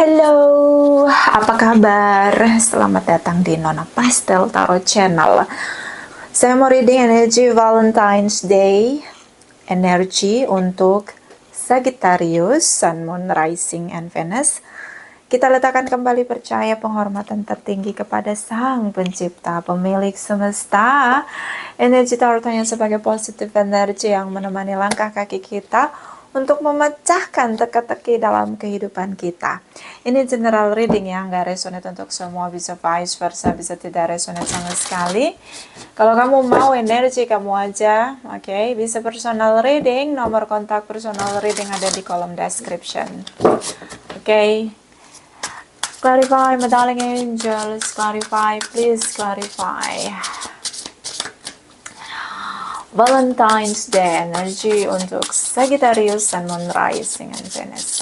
Halo, apa kabar? Selamat datang di Nona Pastel Tarot Channel. Saya mau reading energi Valentine's Day. Energi untuk Sagittarius, Sun, Moon, Rising, and Venus. Kita letakkan kembali percaya penghormatan tertinggi kepada Sang Pencipta, Pemilik Semesta. Energi tarotnya sebagai positif energi yang menemani langkah kaki kita untuk memecahkan teka-teki dalam kehidupan kita. Ini general reading ya, nggak resonate untuk semua, bisa vice versa, bisa tidak resonate sama sekali. Kalau kamu mau energi kamu aja, oke, bisa personal reading, nomor kontak personal reading ada di kolom description. Oke. Clarify, my darling angels, clarify, please clarify. Valentine's Day energy untuk Sagittarius, Sun, Moon, Rising, and Venus.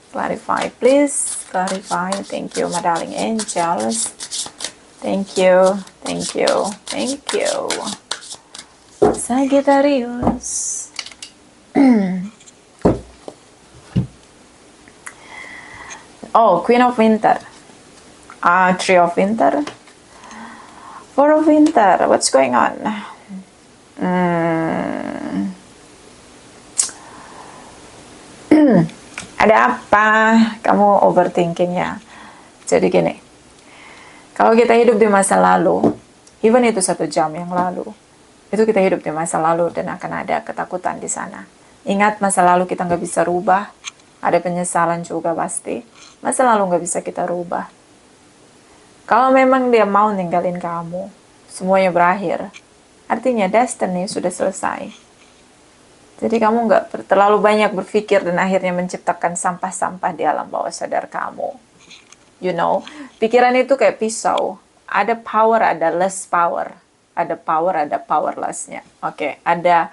Clarify, please. Clarify. Thank you, my darling angels. Thank you. Thank you. Thank you. Sagittarius. Oh, Queen of Winter. Three of Winter. Four of Winter. What's going on? Ada apa? Kamu overthinking ya. Jadi gini, kalau kita hidup di masa lalu, even itu 1 jam yang lalu, itu kita hidup di masa lalu dan akan ada ketakutan di sana. Ingat, masa lalu kita nggak bisa rubah, ada penyesalan juga pasti. Masa lalu nggak bisa kita rubah. Kalau memang dia mau ninggalin kamu, semuanya berakhir, artinya destiny sudah selesai. Jadi kamu nggak terlalu banyak berpikir dan akhirnya menciptakan sampah-sampah di alam bawah sadar kamu. You know, pikiran itu kayak pisau. Ada power, ada less power. Ada power, ada powerlessnya. Oke, ada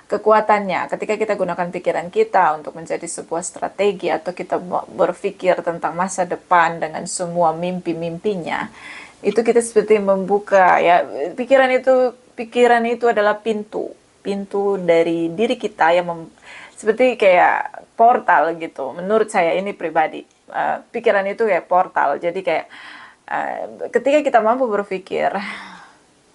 kekuatannya. Ketika kita gunakan pikiran kita untuk menjadi sebuah strategi atau kita berpikir tentang masa depan dengan semua mimpi-mimpinya, itu kita seperti membuka ya, pikiran itu adalah pintu dari diri kita yang seperti kayak portal gitu. Menurut saya ini pribadi, pikiran itu kayak portal. Jadi kayak ketika kita mampu berpikir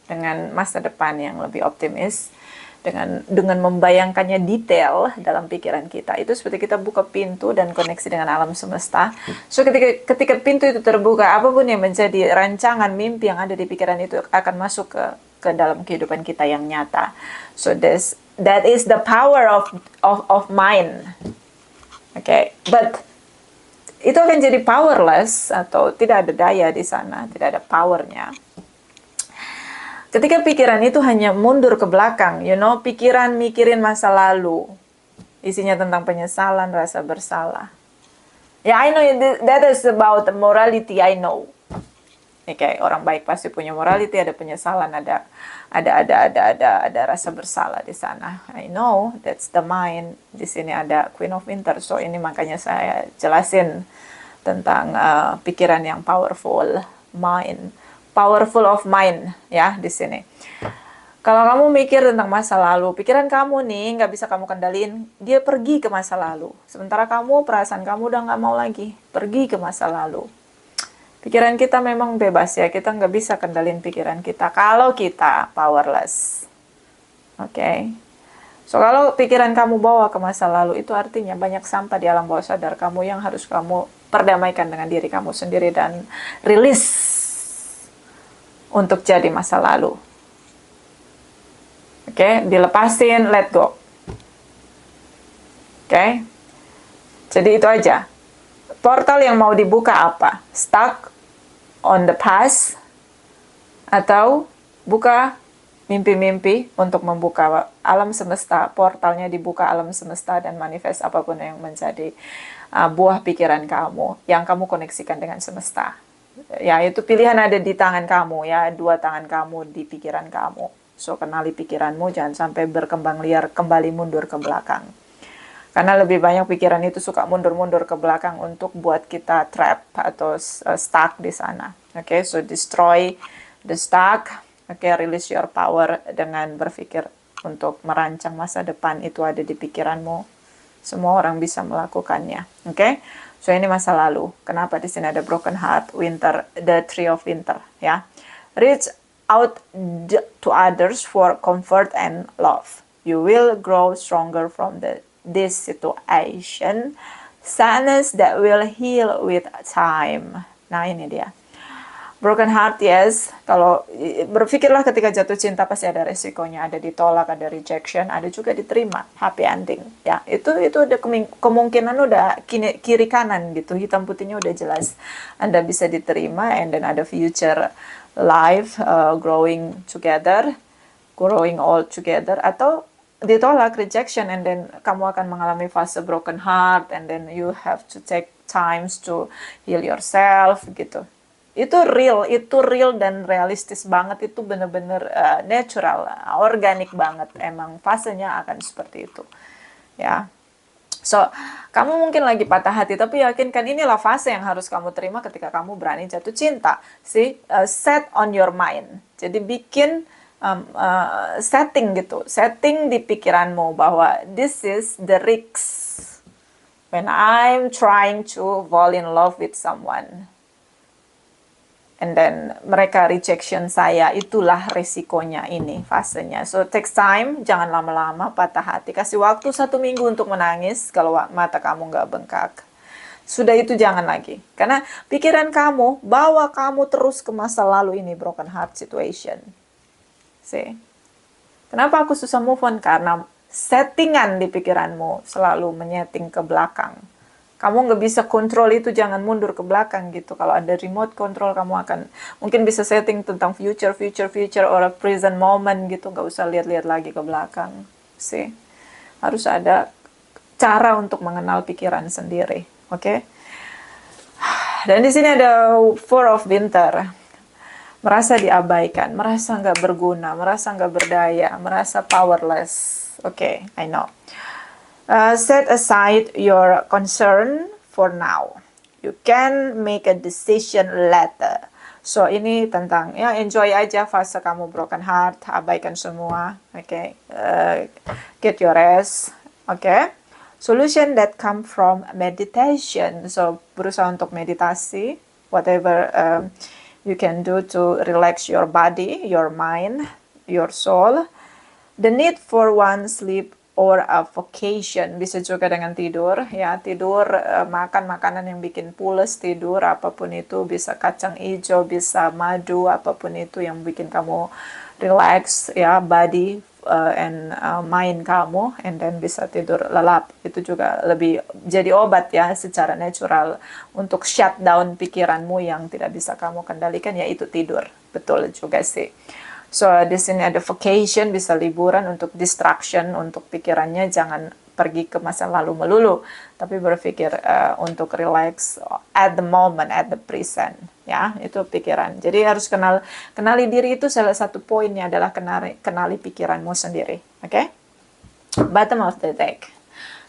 dengan masa depan yang lebih optimis, dengan membayangkannya detail dalam pikiran kita, itu seperti kita buka pintu dan koneksi dengan alam semesta. So ketika pintu itu terbuka, apapun yang menjadi rancangan mimpi yang ada di pikiran itu akan masuk ke dalam kehidupan kita yang nyata. So that is the power of mind. Okay, but itu akan jadi powerless atau tidak ada daya di sana, tidak ada powernya. Ketika pikiran itu hanya mundur ke belakang, you know, pikiran mikirin masa lalu, isinya tentang penyesalan, rasa bersalah. Ya, I know that is about morality, I know. Oke, orang baik pasti punya morality, ada penyesalan, ada rasa bersalah di sana. I know, that's the mind. Di sini ada Queen of Winter, so ini makanya saya jelasin tentang pikiran yang powerful, mind. Powerful of mind ya di sini. Kalau kamu mikir tentang masa lalu, pikiran kamu nih nggak bisa kamu kendalin, dia pergi ke masa lalu. Sementara kamu, perasaan kamu udah nggak mau lagi pergi ke masa lalu. Pikiran kita memang bebas ya, kita nggak bisa kendalin pikiran kita kalau kita powerless. Oke. So kalau pikiran kamu bawa ke masa lalu, itu artinya banyak sampah di alam bawah sadar kamu yang harus kamu perdamaikan dengan diri kamu sendiri dan rilis untuk jadi masa lalu. Oke, dilepasin, let go. Oke. Jadi itu aja. Portal yang mau dibuka apa? Stuck on the past atau buka mimpi-mimpi untuk membuka alam semesta, portalnya dibuka alam semesta dan manifest apapun yang menjadi buah pikiran kamu yang kamu koneksikan dengan semesta. Ya, itu pilihan ada di tangan kamu ya, 2 tangan kamu di pikiran kamu. So, kenali pikiranmu, jangan sampai berkembang liar kembali mundur ke belakang. Karena lebih banyak pikiran itu suka mundur-mundur ke belakang untuk buat kita trap atau stuck di sana. Oke, so destroy the stuck. Oke, release your power dengan berpikir untuk merancang masa depan itu ada di pikiranmu. Semua orang bisa melakukannya. Oke. So ini masa lalu. Kenapa di sini ada broken heart, winter, the tree of winter, ya. Reach out to others for comfort and love. You will grow stronger from this situation. Sadness that will heal with time. Nah ini dia. Broken heart, yes. Kalau berpikirlah ketika jatuh cinta pasti ada resikonya, ada ditolak, ada rejection, ada juga diterima, happy ending. Ya, itu ada kemungkinan udah kiri kanan gitu, hitam putihnya udah jelas. Anda bisa diterima, and then ada future life, growing together, growing all together, atau ditolak, rejection, and then kamu akan mengalami fase broken heart, and then you have to take times to heal yourself gitu. Itu real dan realistis banget, itu bener-bener natural, organik banget, emang fasenya akan seperti itu, ya. So, kamu mungkin lagi patah hati, tapi yakinkan inilah fase yang harus kamu terima ketika kamu berani jatuh cinta. See, set on your mind. Jadi bikin setting gitu, setting di pikiranmu bahwa this is the risk when I'm trying to fall in love with someone. And then mereka rejection saya, itulah resikonya ini, fasenya. So takes time, jangan lama-lama patah hati. Kasih waktu 1 minggu untuk menangis kalau mata kamu nggak bengkak. Sudah itu jangan lagi. Karena pikiran kamu bawa kamu terus ke masa lalu ini, broken heart situation. See? Kenapa aku susah move on? Karena settingan di pikiranmu selalu menyeting ke belakang. Kamu nggak bisa kontrol itu, jangan mundur ke belakang gitu. Kalau ada remote control, kamu akan mungkin bisa setting tentang future or a present moment gitu. Nggak usah lihat-lihat lagi ke belakang. See? Harus ada cara untuk mengenal pikiran sendiri. Oke? Dan di sini ada Four of Winter. Merasa diabaikan, merasa nggak berguna, merasa nggak berdaya, merasa powerless. Oke, I know. Set aside your concern for now. You can make a decision later. So ini tentang ya enjoy aja fase kamu broken heart, abaikan semua. Oke, get your rest. Oke. Solution that come from meditation. So berusaha untuk meditasi, whatever you can do to relax your body, your mind, your soul. The need for one sleep or a vacation, bisa juga dengan tidur, ya tidur, makan makanan yang bikin pules, tidur, apapun itu, bisa kacang hijau, bisa madu, apapun itu yang bikin kamu relax, ya body and mind kamu, and then bisa tidur lelap, itu juga lebih jadi obat ya secara natural untuk shutdown pikiranmu yang tidak bisa kamu kendalikan, yaitu tidur, betul juga sih. So di sini ada vacation, bisa liburan untuk distraction, untuk pikirannya jangan pergi ke masa lalu melulu, tapi berpikir untuk relax at the moment, at the present, ya itu pikiran. Jadi harus kenali diri, itu salah satu poinnya adalah kenali pikiranmu sendiri, oke? Bottom of the deck.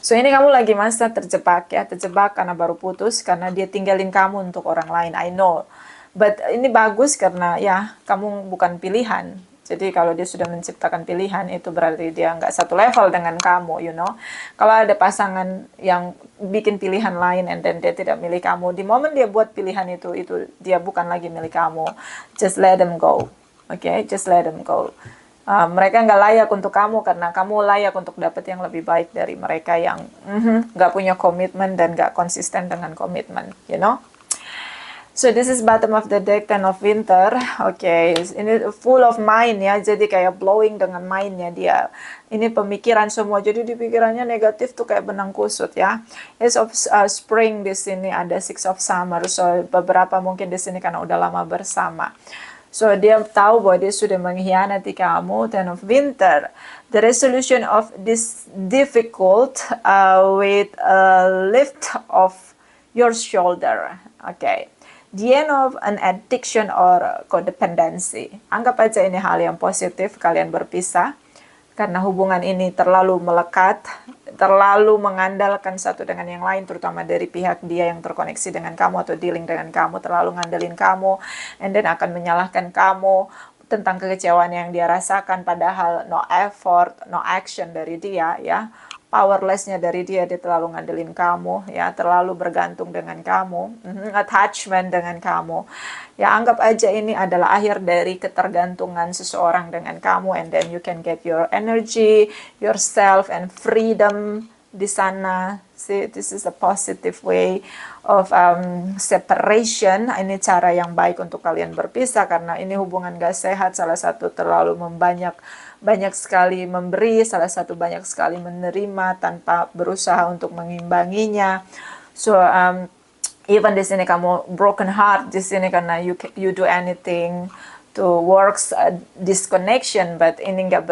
So ini kamu lagi masa terjebak ya, terjebak karena baru putus, karena dia tinggalin kamu untuk orang lain, I know. But ini bagus karena ya kamu bukan pilihan. Jadi kalau dia sudah menciptakan pilihan, itu berarti dia nggak satu level dengan kamu, you know. Kalau ada pasangan yang bikin pilihan lain and then dia tidak milih kamu, di momen dia buat pilihan itu dia bukan lagi milik kamu. Just let them go, okay? Just let them go. Mereka nggak layak untuk kamu karena kamu layak untuk dapat yang lebih baik dari mereka yang nggak punya komitmen dan nggak konsisten dengan komitmen, you know. So this is bottom of the deck, Ten of Winter. Oke, ini full of mind ya, jadi kayak blowing dengan mindnya dia. Ini pemikiran semua, jadi di pikirannya negatif tuh kayak benang kusut ya. Ace of Spring di sini, ada Six of Summer. So beberapa mungkin di sini karena udah lama bersama. So dia tahu bahwa dia sudah mengkhianati kamu. Ten of Winter. The resolution of this difficult with a lift of your shoulder. Oke. The end of an addiction or codependency. Anggap aja ini hal yang positif, kalian berpisah. Karena hubungan ini terlalu melekat, terlalu mengandalkan satu dengan yang lain, terutama dari pihak dia yang terkoneksi dengan kamu atau dealing dengan kamu, terlalu ngandelin kamu, and then akan menyalahkan kamu tentang kekecewaan yang dia rasakan, padahal no effort, no action dari dia, ya. powerlessnya dari dia terlalu ngandelin kamu, ya, terlalu bergantung dengan kamu, attachment dengan kamu. Ya, anggap aja ini adalah akhir dari ketergantungan seseorang dengan kamu, and then you can get your energy, yourself, and freedom di sana. See, this is a positive way of separation. Ini cara yang baik untuk kalian berpisah, karena ini hubungan gak sehat. Salah satu terlalu banyak sekali memberi, salah satu banyak sekali menerima tanpa berusaha untuk mengimbanginya. So even di sini kamu broken heart di sini karena you do anything to works disconnection, but ini nggak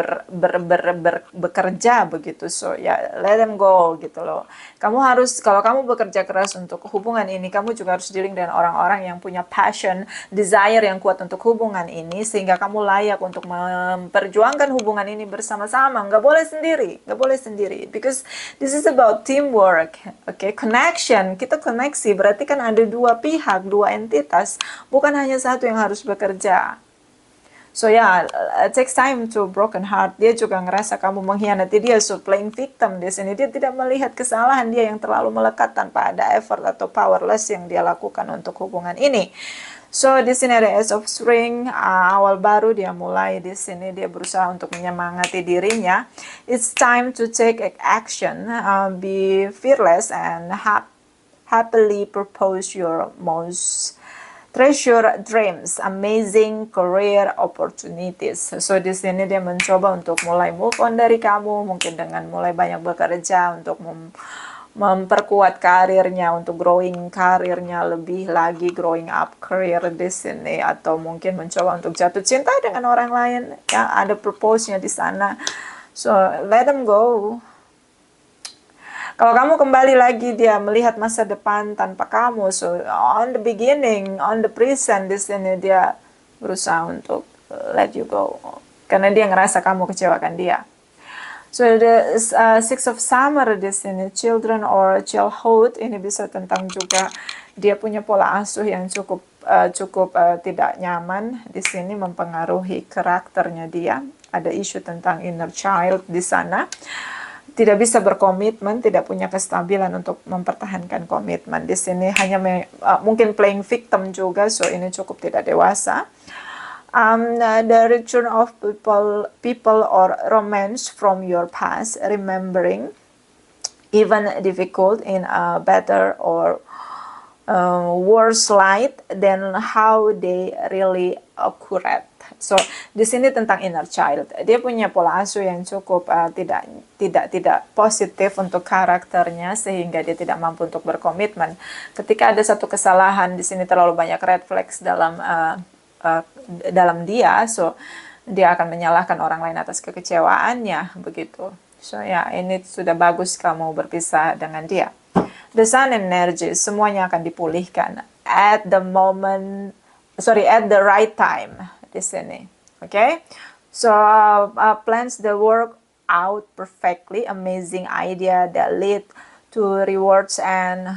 bekerja begitu. So ya, let them go gitu loh. Kamu harus, kalau kamu bekerja keras untuk hubungan ini, kamu juga harus dealing dengan orang-orang yang punya passion, desire yang kuat untuk hubungan ini, sehingga kamu layak untuk memperjuangkan hubungan ini bersama-sama. Nggak boleh sendiri, because this is about teamwork, okay? Connection, kita koneksi, berarti kan ada dua pihak, dua entitas, bukan hanya satu yang harus bekerja. So yeah, it takes time to broken heart. Dia juga ngerasa kamu mengkhianati dia, so playing victim di sini. Dia tidak melihat kesalahan dia yang terlalu melekat tanpa ada effort atau powerless yang dia lakukan untuk hubungan ini. So di sini ada Ace of Ring, awal baru dia mulai di sini. Dia berusaha untuk menyemangati dirinya. It's time to take action, be fearless and happily propose your most treasure dreams, amazing career opportunities. So di sini dia mencoba untuk mulai move on dari kamu, mungkin dengan mulai banyak bekerja untuk memperkuat karirnya, untuk growing karirnya lebih lagi, growing up career di sini, atau mungkin mencoba untuk jatuh cinta dengan orang lain. Ya, ada propose-nya di sana. So let them go. Kalau kamu kembali lagi, dia melihat masa depan tanpa kamu. So on the beginning, on the present, di sini dia berusaha untuk let you go, karena dia ngerasa kamu kecewakan dia. So the Six of Summer di sini, children or childhood, ini bisa tentang juga dia punya pola asuh yang cukup tidak nyaman di sini, mempengaruhi karakternya dia. Ada isu tentang inner child di sana. Tidak bisa berkomitmen, tidak punya kestabilan untuk mempertahankan komitmen. Di sini hanya mungkin playing victim juga, so ini cukup tidak dewasa. The return of people or romance from your past, remembering, even difficult in a better or worse light than how they really occurred. So di sini tentang inner child, dia punya pola asuh yang cukup tidak positif untuk karakternya, sehingga dia tidak mampu untuk berkomitmen. Ketika ada satu kesalahan di sini, terlalu banyak red flags dalam dia, so dia akan menyalahkan orang lain atas kekecewaannya begitu. So ya, ini sudah bagus kamu berpisah dengan dia. The sun energy, semuanya akan dipulihkan at the right time di sini. Okay, so plans the work out perfectly, amazing idea that lead to rewards and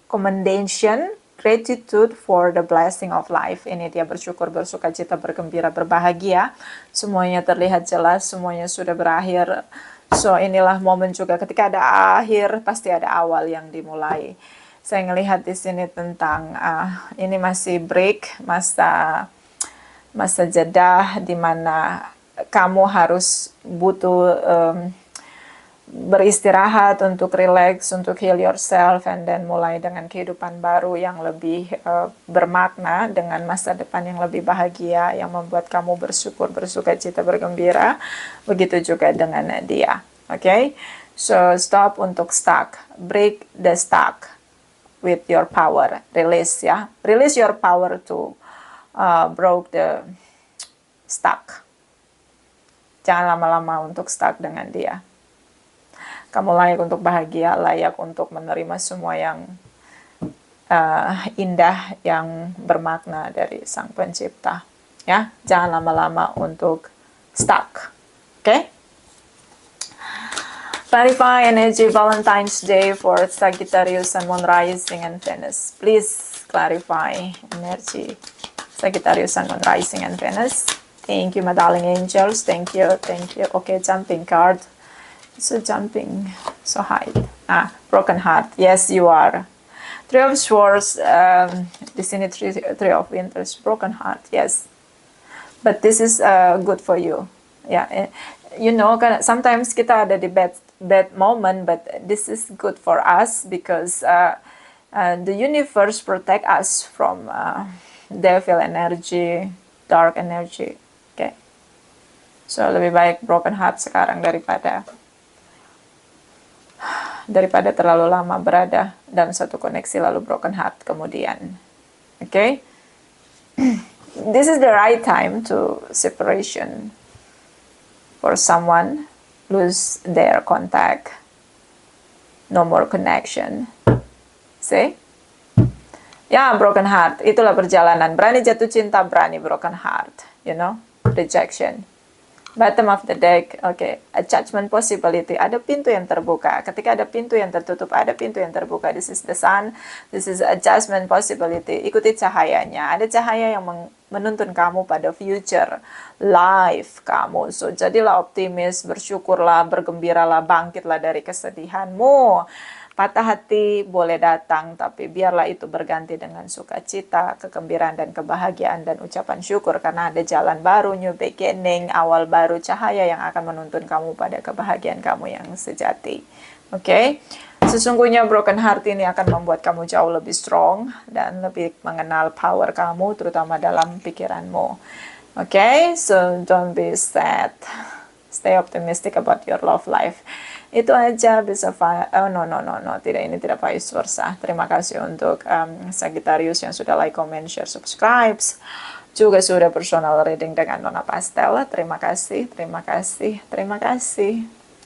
commendation, gratitude for the blessing of life. Ini dia bersyukur, bersuka cita, bergembira, berbahagia. Semuanya terlihat jelas, semuanya sudah berakhir. So inilah momen juga, ketika ada akhir pasti ada awal yang dimulai. Saya ngelihat di sini tentang ini masih break, masa jeda di mana kamu harus butuh beristirahat, untuk relax, untuk heal yourself, and then mulai dengan kehidupan baru yang lebih bermakna, dengan masa depan yang lebih bahagia, yang membuat kamu bersyukur, bersuka cita, bergembira. Begitu juga dengan dia. Okay? So stop untuk stuck, break the stuck with your power, release ya, release your power to broke the stuck. Jangan lama-lama untuk stuck dengan dia. Kamu layak untuk bahagia, layak untuk menerima semua yang indah, yang bermakna dari Sang Pencipta. Ya, jangan lama-lama untuk stuck. Okay? Clarify energy Valentine's Day for Sagittarius and Moon Rising and Venus. Please clarify energy Sagittarius and Moon Rising and Venus. Thank you, my darling angels. Thank you. Okay, jumping card. So jumping so high. Broken heart. Yes, you are. Three of Swords. Di sini three of Pentacles. Broken heart. Yes. But this is good for you. Yeah. You know, sometimes kita ada di bad moment, but this is good for us because the universe protect us from devil energy, dark energy. Okay. So lebih baik broken heart sekarang daripada terlalu lama berada dalam satu koneksi lalu broken heart kemudian. Okay? This is the right time to separation for someone lose their contact, no more connection. See? Ya, broken heart, itulah perjalanan. Berani jatuh cinta, berani broken heart, you know, rejection. Bottom of the deck, okay, a judgment possibility. Ada pintu yang terbuka. Ketika ada pintu yang tertutup, ada pintu yang terbuka. This is the sun. This is a judgment possibility. Ikuti cahayanya. Ada cahaya yang menuntun kamu pada future life kamu. So, jadilah optimis, bersyukurlah, bergembiralah, bangkitlah dari kesedihanmu. Patah hati boleh datang, tapi biarlah itu berganti dengan sukacita, kegembiraan, dan kebahagiaan, dan ucapan syukur, karena ada jalan baru, new beginning, awal baru, cahaya yang akan menuntun kamu pada kebahagiaan kamu yang sejati. Oke? Sesungguhnya broken heart ini akan membuat kamu jauh lebih strong, dan lebih mengenal power kamu, terutama dalam pikiranmu. Oke? So, don't be sad. Stay optimistic about your love life. Itu aja bisa tidak, ini tidak vice versa. Terima kasih untuk Sagittarius yang sudah like, comment, share, subscribe. Juga sudah personal reading dengan Nona Pastel. Terima kasih, terima kasih, terima kasih.